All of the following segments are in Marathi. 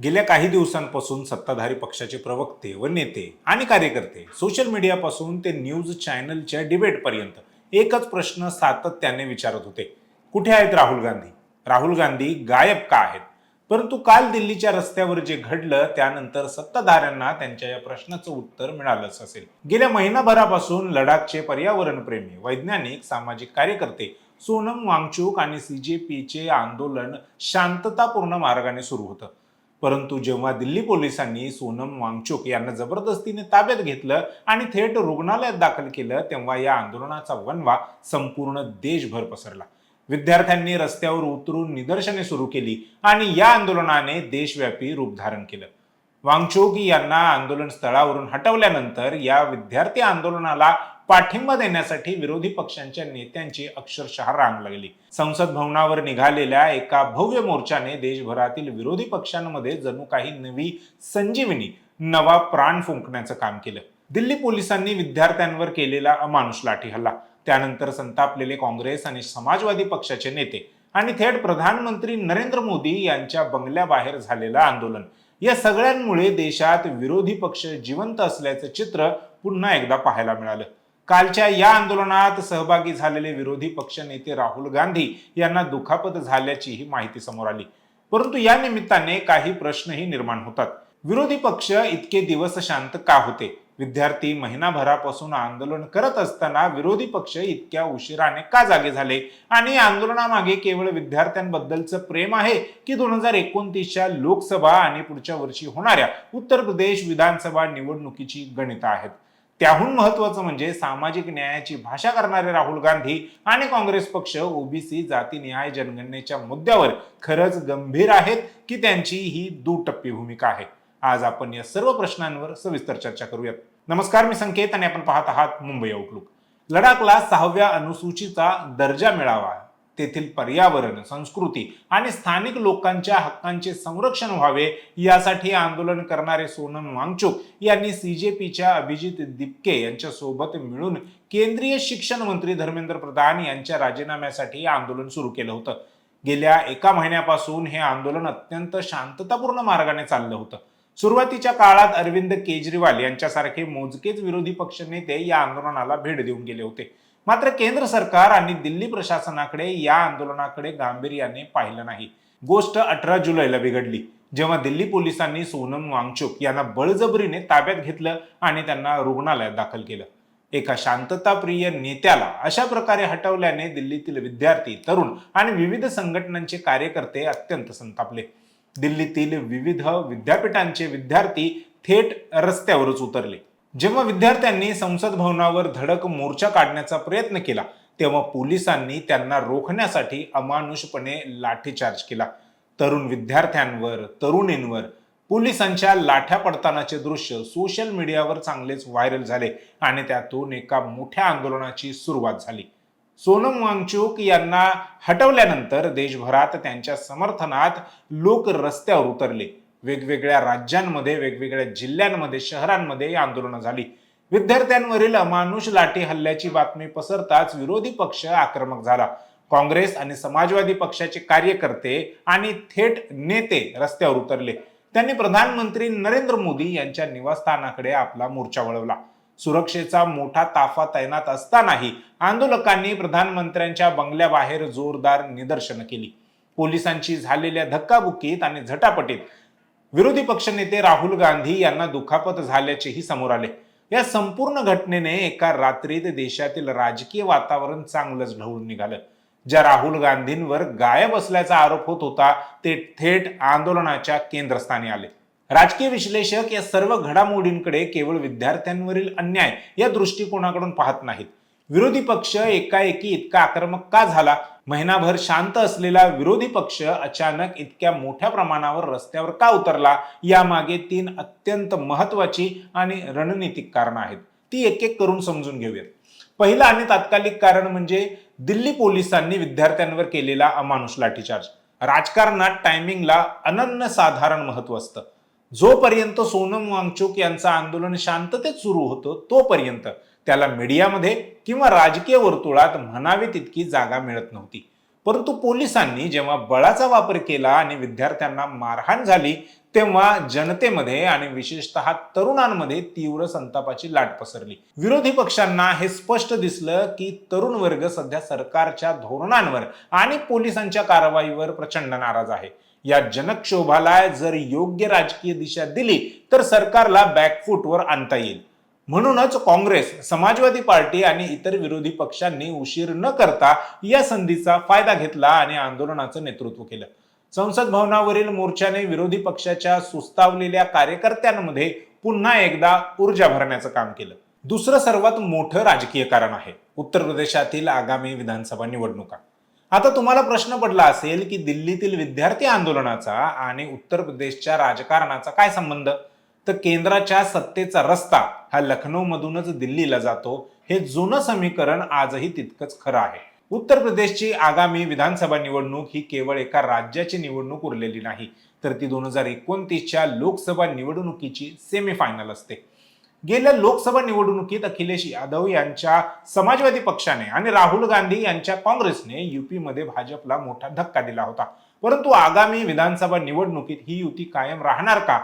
गेल्या काही दिवसांपासून सत्ताधारी पक्षाचे प्रवक्ते व नेते आणि कार्यकर्ते सोशल मीडियापासून ते न्यूज चॅनलच्या डिबेटपर्यंत एकच प्रश्न सातत्याने विचारत होते. कुठे आहेत राहुल गांधी? राहुल गांधी गायब का आहेत? परंतु काल दिल्लीच्या रस्त्यावर जे घडलं त्यानंतर सत्ताधाऱ्यांना त्यांच्या या प्रश्नाचं उत्तर मिळालंच असेल. गेल्या महिनाभरापासून लडाखचे पर्यावरणप्रेमी, वैज्ञानिक, सामाजिक कार्यकर्ते सोनम वांगचुक आणि सीजेपीचे आंदोलन शांततापूर्ण मार्गाने सुरू होतं. परंतु जेव्हा दिल्ली पोलिसांनी सोनम वांगचुक यांना जबरदस्तीने ताब्यात घेतलं आणि थेट रुग्णालयात दाखल केलं, तेव्हा या आंदोलनाचा वणवा संपूर्ण देशभर पसरला. विद्यार्थ्यांनी रस्त्यावर उतरून निदर्शने सुरू केली आणि या आंदोलनाने देशव्यापी रूप धारण केलं. वांगचुक यांना आंदोलन स्थळावरून हटवल्यानंतर या विद्यार्थी आंदोलनाला पाठिंबा देण्यासाठी विरोधी पक्षांच्या नेत्यांची अक्षरशः रांग लागली. संसद भवनावर निघालेल्या एका भव्य मोर्चाने देशभरातील विरोधी पक्षांमध्ये जणू काही नवी संजीवनी, नवा प्राण फुंकण्याचं काम केलं. दिल्ली पोलिसांनी विद्यार्थ्यांवर केलेला अमानुष लाठी हल्ला, त्यानंतर संतापलेले काँग्रेस आणि समाजवादी पक्षाचे नेते आणि थेट प्रधानमंत्री नरेंद्र मोदी यांच्या बंगल्याबाहेर झालेलं आंदोलन, या सगळ्यांमुळे देशात विरोधी पक्ष जिवंत असल्याचं चित्र पुन्हा एकदा पाहायला मिळालं. कालच्या या आंदोलनात सहभागी झालेले विरोधी पक्ष नेते राहुल गांधी यांना दुखापत झाल्याचीही माहिती समोर आली. परंतु या निमित्ताने काही प्रश्नही निर्माण होतात. विरोधी पक्ष इतके दिवस शांत का होते? विद्यार्थी महिनाभरापासून आंदोलन करत असताना विरोधी पक्ष इतक्या उशिराने का जागे झाले? आणि आंदोलनामागे केवळ विद्यार्थ्यांबद्दलचं प्रेम आहे की 2029च्या लोकसभा आणि पुढच्या वर्षी होणाऱ्या उत्तर प्रदेश विधानसभा निवडणुकीची गणितं आहेत? त्याहून महत्वाचं म्हणजे सामाजिक न्यायाची भाषा करणारे राहुल गांधी आणि काँग्रेस पक्ष ओबीसी जातीनिहाय जनगणनेच्या मुद्द्यावर खरंच गंभीर आहेत की त्यांची ही दुटप्पी भूमिका आहे? आज आपण या सर्व प्रश्नांवर सविस्तर चर्चा करूयात. नमस्कार, मी संकेत आणि आपण पाहत आहात मुंबई आउटलुक. लडाखला 6व्या अनुसूचीचा दर्जा मिळावा, तेथील पर्यावरण, संस्कृती आणि स्थानिक लोकांच्या हक्कांचे संरक्षण व्हावे यासाठी आंदोलन करणारे सोनम वांगचुक यांनी सीजेपीच्या अभिजित दिपके यांच्या सोबत मिळून केंद्रीय शिक्षण मंत्री धर्मेंद्र प्रधान यांच्या राजीनाम्यासाठी आंदोलन सुरू केलं होतं. गेल्या एका महिन्यापासून हे आंदोलन अत्यंत शांततापूर्ण मार्गाने चाललं होतं. सुरुवातीच्या काळात अरविंद केजरीवाल यांच्यासारखे मोजकेच विरोधी पक्ष नेते या आंदोलनाला भेट देऊन गेले होते. मात्र केंद्र सरकार आणि दिल्ली प्रशासनाकडे या आंदोलनाकडे गांभीर्याने पाहिलं नाही. गोष्ट 18 जुलैला बिघडली, जेव्हा दिल्ली पोलिसांनी सोनम वांगचुक यांना बळजबरीने ताब्यात घेतलं आणि त्यांना रुग्णालयात दाखल केलं. एका शांतताप्रिय नेत्याला अशा प्रकारे हटवल्याने दिल्लीतील विद्यार्थी, तरुण आणि विविध संघटनांचे कार्यकर्ते अत्यंत संतापले. दिल्लीतील विविध विद्यापीठांचे विद्यार्थी थेट रस्त्यावरच उतरले. जेव्हा विद्यार्थ्यांनी संसद भवनावर धडक मोर्चा काढण्याचा प्रयत्न केला, तेव्हा पोलिसांनी त्यांना रोखण्यासाठी अमानुषपणे लाठीचार्ज केला. तरुण विद्यार्थ्यांवर, तरुणींवर पोलिसांच्या लाठ्या पडतानाचे दृश्य सोशल मीडियावर चांगलेच व्हायरल झाले आणि त्यातून एका मोठ्या आंदोलनाची सुरुवात झाली. सोनम वांगचुक यांना हटवल्यानंतर देशभरात त्यांच्या समर्थनात लोक रस्त्यावर उतरले. वेगवेगळ्या राज्यांमध्ये, वेगवेगळ्या जिल्ह्यांमध्ये, शहरांमध्ये आंदोलनं झाली. विद्यार्थ्यांवरील अमानुष लाठी हल्ल्याची बातमी पसरताच विरोधी पक्ष आक्रमक झाला. काँग्रेस आणि समाजवादी पक्षाचे कार्यकर्ते आणि थेट नेते रस्त्यावर उतरले. त्यांनी प्रधानमंत्री नरेंद्र मोदी यांच्या निवासस्थानाकडे आपला मोर्चा वळवला. सुरक्षेचा मोठा ताफा तैनात असतानाही आंदोलकांनी प्रधानमंत्र्यांच्या बंगल्याबाहेर जोरदार निदर्शनं केली. पोलिसांची झालेल्या धक्काबुक्कीत आणि झटापटीत विरोधी पक्षनेते राहुल गांधी यांना दुखापत झाल्याचेही समोर आले. या संपूर्ण घटनेने एका रात्रीत देशातील राजकीय वातावरण चांगलंच ढवळून निघालं. ज्या राहुल गांधींवर गायब असल्याचा आरोप होत होता ते थेट आंदोलनाच्या केंद्रस्थानी आले. राजकीय विश्लेषक या सर्व घडामोडींकडे केवळ विद्यार्थ्यांवरील अन्याय या दृष्टिकोनाकडून पाहत नाहीत. विरोधी पक्ष एकाएकी इतका आक्रमक का झाला? महिनाभर शांत असलेला विरोधी पक्ष अचानक इतक्या मोठ्या प्रमाणावर रस्त्यावर का उतरला? यामागे 3 अत्यंत महत्वाची आणि रणनीतिक कारणं आहेत. ती एक एक करून समजून घेऊयात. पहिलं आणि तात्कालिक कारण म्हणजे दिल्ली पोलिसांनी विद्यार्थ्यांवर केलेला अमानुष लाठीचार्ज. राजकारणात टायमिंगला अनन्यसाधारण महत्व असतं. जोपर्यंत सोनम वांगचुक यांचं आंदोलन शांततेत सुरू होतं तोपर्यंत त्याला मीडियामध्ये किंवा राजकीय वर्तुळात म्हणावी तितकी जागा मिळत नव्हती. परंतु पोलिसांनी जेव्हा बळाचा वापर केला आणि विद्यार्थ्यांना मारहाण झाली तेव्हा जनतेमध्ये आणि विशेषतः तरुणांमध्ये तीव्र संतापाची लाट पसरली. विरोधी पक्षांना हे स्पष्ट दिसलं की तरुण वर्ग सध्या सरकारच्या धोरणांवर आणि पोलिसांच्या कारवाईवर प्रचंड नाराज आहे. या जनक्षोभाला जर योग्य राजकीय दिशा दिली तर सरकारला बॅकफूटवर आणता येईल. म्हणूनच काँग्रेस, समाजवादी पार्टी आणि इतर विरोधी पक्षांनी उशीर न करता या संधीचा फायदा घेतला आणि आंदोलनाचं नेतृत्व केलं. संसद भवनावरील मोर्चाने विरोधी पक्षाच्या सुस्तावलेल्या कार्यकर्त्यांमध्ये पुन्हा एकदा ऊर्जा भरण्याचं काम केलं. दुसरं सर्वात मोठं राजकीय कारण आहे उत्तर प्रदेशातील आगामी विधानसभा निवडणुका. आता तुम्हाला प्रश्न पडला असेल की दिल्लीतील विद्यार्थी आंदोलनाचा आणि उत्तर प्रदेशच्या राजकारणाचा काय संबंध? तर केंद्राच्या सत्तेचा रस्ता हा लखनौ मधूनच दिल्लीला जातो हे जुनं समीकरण आजही तितकंच खरं आहे. उत्तर प्रदेशची आगामी विधानसभा निवडणूक ही केवळ एका राज्याची निवडणूक उरलेली नाही, तर ती 2029च्या लोकसभा निवडणुकीची सेमीफायनल असते. गेल्या लोकसभा निवडणुकीत अखिलेश यादव यांच्या समाजवादी पक्षाने आणि राहुल गांधी यांच्या काँग्रेसने यूपीमध्ये भाजपला मोठा धक्का दिला होता. परंतु आगामी विधानसभा निवडणुकीत ही युती कायम राहणार का?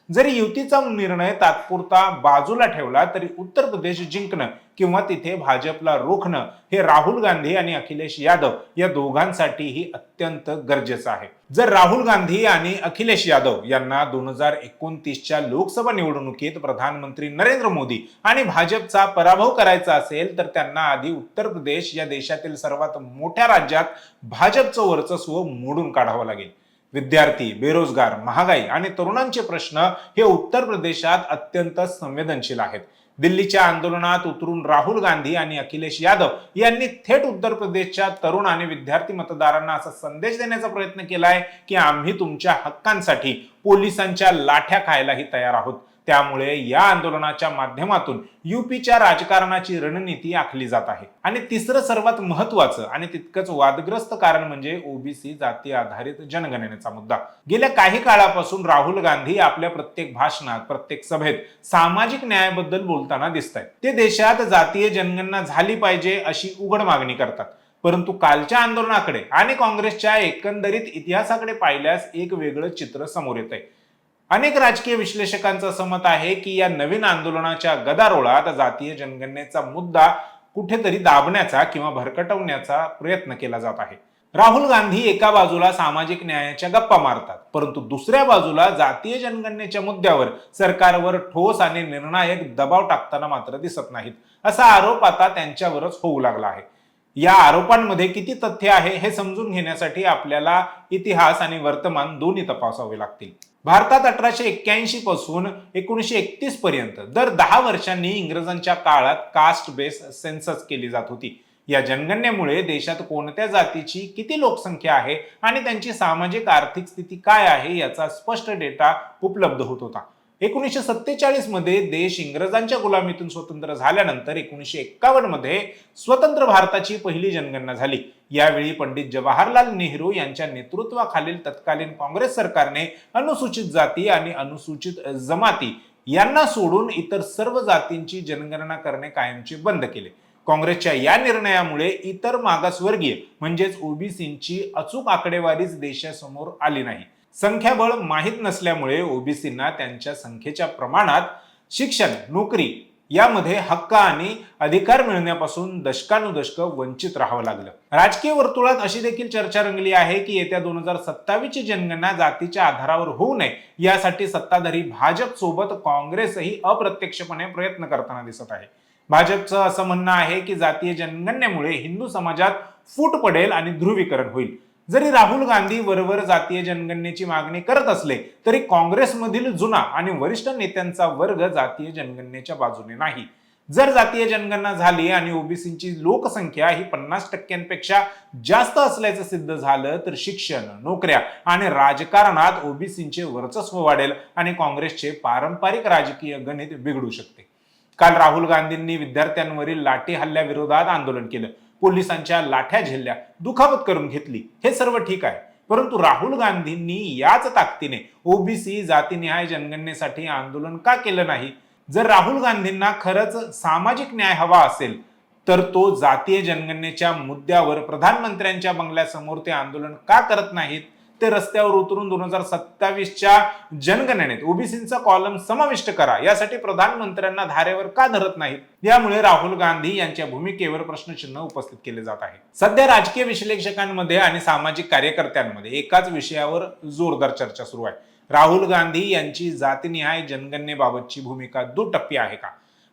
जरी युतीचा निर्णय तात्पुरता बाजूला ठेवला तरी उत्तर प्रदेश जिंकणं किंवा तिथे भाजपला रोखणं हे राहुल गांधी आणि अखिलेश यादव या दोघांसाठीही अत्यंत गरजेचं आहे. जर राहुल गांधी आणि अखिलेश यादव यांना 2029च्या लोकसभा निवडणुकीत प्रधानमंत्री नरेंद्र मोदी आणि भाजपचा पराभव करायचा असेल तर त्यांना आधी उत्तर प्रदेश या देशातील सर्वात मोठ्या राज्यात भाजपचं वर्चस्व मोडून काढावं लागेल. विद्यार्थी, बेरोजगार, महागाई आणि तरुणांचे प्रश्न हे उत्तर प्रदेशात अत्यंत संवेदनशील आहेत. दिल्लीच्या आंदोलनात उतरून राहुल गांधी आणि अखिलेश यादव यांनी थेट उत्तर प्रदेशच्या तरुण आणि विद्यार्थी मतदारांना असा संदेश देण्याचा प्रयत्न केलाय की आम्ही तुमच्या हक्कांसाठी पोलिसांच्या लाठ्या खायलाही तयार आहोत. त्यामुळे या आंदोलनाच्या माध्यमातून यूपीच्या राजकारणाची रणनीती आखली जात आहे. आणि तिसरं सर्वात महत्त्वाचं आणि तितकंच वादग्रस्त कारण म्हणजे ओबीसी जाती आधारित जनगणनेचा मुद्दा. गेल्या काही काळापासून राहुल गांधी आपल्या प्रत्येक भाषणात, प्रत्येक सभेत सामाजिक न्यायाबद्दल बोलताना दिसतात. ते देशात जातीय जनगणना झाली पाहिजे अशी उघड मागणी करतात. परंतु कालच्या आंदोलनाकडे आणि काँग्रेसच्या एकंदरीत इतिहासाकडे पाहिल्यास एक वेगळं चित्र समोर येत आहे. अनेक राजकीय विश्लेषकांचं असं मत आहे की या नवीन आंदोलनाच्या गदारोळात जातीय जनगणनेचा मुद्दा कुठेतरी दाबण्याचा किंवा भरकटवण्याचा प्रयत्न केला जात आहे. राहुल गांधी एका बाजूला सामाजिक न्यायाच्या गप्पा मारतात, परंतु दुसऱ्या बाजूला जातीय जनगणनेच्या मुद्द्यावर सरकारवर ठोस आणि निर्णायक दबाव टाकताना मात्र दिसत नाहीत. असा आरोप आता त्यांच्यावरच होऊ लागला आहे. या आरोपांमध्ये किती तथ्य आहे हे समजून घेण्यासाठी आपल्याला इतिहास आणि वर्तमान दोन्ही तपासावे लागतील. भारतात 1881 पासून 1931 पर्यंत दर 10 वर्षांनी इंग्रजांच्या काळात कास्ट बेस सेन्सस केली जात होती. या जनगणनेमुळे देशात कोणत्या जातीची किती लोकसंख्या आहे आणि त्यांची सामाजिक आर्थिक स्थिती काय आहे याचा स्पष्ट डेटा उपलब्ध होत होता. 1947 मध्ये देश इंग्रजांच्या गुलामीतून स्वतंत्र झाल्यानंतर 1951 मध्ये स्वतंत्र भारताची पहिली जनगणना झाली. यावेळी पंडित जवाहरलाल नेहरू यांच्या नेतृत्वाखालील तत्कालीन काँग्रेस सरकारने अनुसूचित जाती आणि अनुसूचित जमाती यांना सोडून इतर सर्व जातींची जनगणना करणे कायमचे बंद केले. काँग्रेसच्या या निर्णयामुळे इतर मागासवर्गीय म्हणजेच ओबीसींची अचूक आकडेवारीच देशासमोर आली नाही. संख्याबळ माहीत नसल्यामुळे ओबीसींना त्यांच्या संख्येच्या प्रमाणात शिक्षण, नोकरी यामध्ये हक्क आणि अधिकार मिळण्यापासून दशकानुदशक वंचित राहावं लागलं. राजकीय वर्तुळात अशी देखील चर्चा रंगली आहे की येत्या 2027 ची जनगणना जातीच्या आधारावर होऊ नये यासाठी सत्ताधारी भाजप सोबत काँग्रेसही अप्रत्यक्षपणे प्रयत्न करताना दिसत आहे. भाजपचं असं म्हणणं आहे की जातीय जनगणनेमुळे हिंदू समाजात फूट पडेल आणि ध्रुवीकरण होईल. जरी राहुल गांधी वरवर जातीय जनगणनेची मागणी करत असले तरी काँग्रेसमधील जुना आणि वरिष्ठ नेत्यांचा वर्ग जातीय जनगणनेच्या बाजूने नाही. जर जातीय जनगणना झाली आणि ओबीसींची लोकसंख्या ही 50% जास्त असल्याचं सिद्ध झालं तर शिक्षण, नोकऱ्या आणि राजकारणात ओबीसींचे वर्चस्व वाढेल आणि काँग्रेसचे पारंपरिक राजकीय गणित बिघडू शकते. काल राहुल गांधींनी विद्यार्थ्यांवरील लाठी हल्ल्याविरोधात आंदोलन केलं, पोलिसांच्या लाठ्या झेलल्या, दुखापत करून घेतली. हे सर्व ठीक आहे, परंतु राहुल गांधींनी याच ताकदीने ओबीसी जातीनिहाय जनगणनेसाठी आंदोलन का केलं नाही? जर राहुल गांधींना खरंच सामाजिक न्याय हवा असेल तर तो जातीय जनगणनेच्या मुद्द्यावर प्रधानमंत्र्यांच्या बंगल्यासमोर ते आंदोलन का करत नाहीत? ते रस्त्यावर उतरून 2027च्या जनगणनेत ओबीसींचा कॉलम समाविष्ट करा यासाठी प्रधानमंत्र्यांना धारेवर का धरत नाहीत? यामुळे राहुल गांधी यांच्या भूमिकेवर प्रश्नचिन्ह उपस्थित केले जात आहे. सध्या राजकीय विश्लेषकांमध्ये आणि सामाजिक कार्यकर्त्यांमध्ये एकाच विषयावर जोरदार चर्चा सुरू आहे. राहुल गांधी यांची जातीनिहाय जनगणनेबाबतची भूमिका दुटप्पी आहे का?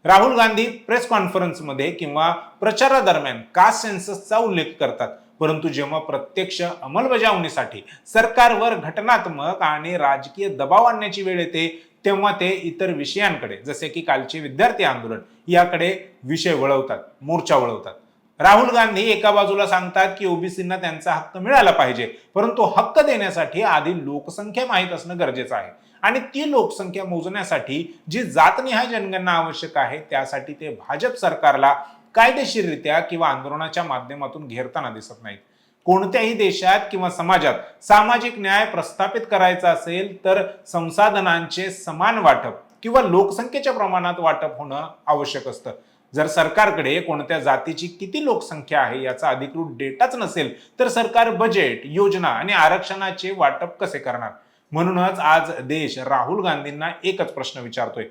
राहुल गांधी प्रेस कॉन्फरन्समध्ये किंवा प्रचारादरम्यान कास्ट सेन्ससचा उल्लेख करतात, परंतु जेव्हा प्रत्यक्ष अंमलबजावणीसाठी सरकारवर घटनात्मक आणि राजकीय दबाव आणण्याची वेळ येते तेव्हा ते इतर विषयांकडे, जसे की कालचे विद्यार्थी आंदोलन, याकडे विषय वळवतात, मोर्चा वळवतात. राहुल गांधी एका बाजूला सांगतात की ओबीसींना त्यांचा हक्क मिळाला पाहिजे, परंतु हक्क देण्यासाठी आधी लोकसंख्या माहीत असणं गरजेचं आहे आणि ती लोकसंख्या मोजण्यासाठी जी जातनिहाय जनगणना आवश्यक आहे त्यासाठी ते भाजप सरकारला कायदेशीररित्या किंवा आंदोलनाच्या माध्यमातून घेरताना दिसत नाहीत. कोणत्याही देशात किंवा समाजात सामाजिक न्याय प्रस्थापित करायचा असेल तर संसाधनांचे समान वाटप किंवा लोकसंख्येच्या प्रमाणात वाटप होणं आवश्यक असतं. जर सरकारकडे कोणत्या जातीची किती लोकसंख्या आहे याचा अधिकृत डेटाच नसेल तर सरकार बजेट, योजना आणि आरक्षणाचे वाटप कसे करणार? म्हणूनच आज देश राहुल गांधींना एकच प्रश्न विचारतोय.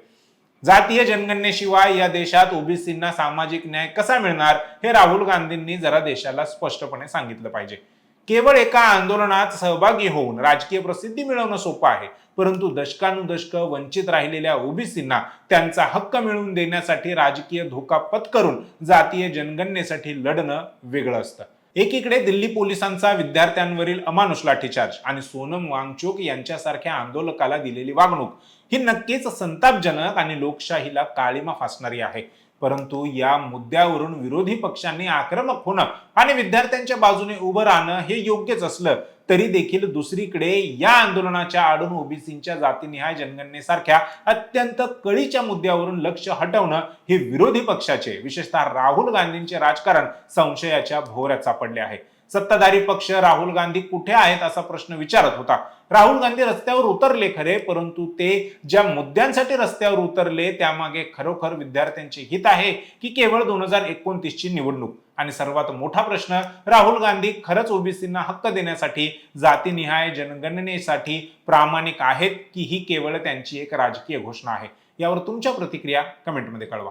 जातीय जनगणनेशिवाय या देशात ओबीसींना सामाजिक न्याय कसा मिळणार हे राहुल गांधींनी जरा देशाला स्पष्टपणे सांगितलं पाहिजे. केवळ एका आंदोलनात सहभागी होऊन राजकीय प्रसिद्धी मिळवणं सोपं आहे, परंतु दशकानुदशकं वंचित राहिलेल्या ओबीसींना त्यांचा हक्क मिळवून देण्यासाठी राजकीय धोका पत्करून जातीय जनगणनेसाठी लढणं वेगळं असतं. एकीकडे दिल्ली पोलिसांचा विद्यार्थ्यांवरील अमानुष लाठीचार्ज आणि सोनम वांगचुक यांच्यासारख्या आंदोलकाला दिलेली वागणूक ही नक्कीच संतापजनक आणि लोकशाहीला काळिमा फासणारी आहे. परंतु या मुद्द्यावरून विरोधी पक्षांनी आक्रमक होणं आणि विद्यार्थ्यांच्या बाजूने उभं राहणं हे योग्यच असलं तरी देखील दुसरीकडे या आंदोलनाच्या आडून ओबीसींच्या जातीनिहाय जनगणनेसारख्या अत्यंत कळीच्या मुद्द्यावरून लक्ष हटवणं हे विरोधी पक्षाचे, विशेषतः राहुल गांधींचे राजकारण संशयाच्या भोवऱ्यात सापडले आहे. सत्ताधारी पक्ष राहुल गांधी कुठे आहेत असा प्रश्न विचारत होता. राहुल गांधी रस्त्यावर उतरले खरे, परंतु ते ज्या मुद्द्यांसाठी रस्त्यावर उतरले त्यामागे खरोखर विद्यार्थ्यांचे हित आहे की केवळ 2029ची निवडणूक? आणि सर्वात मोठा प्रश्न, राहुल गांधी खरंच ओबीसींना हक्क देण्यासाठी, जातीनिहाय जनगणनेसाठी प्रामाणिक आहेत की ही केवळ त्यांची एक राजकीय घोषणा आहे? यावर तुमच्या प्रतिक्रिया कमेंटमध्ये कळवा.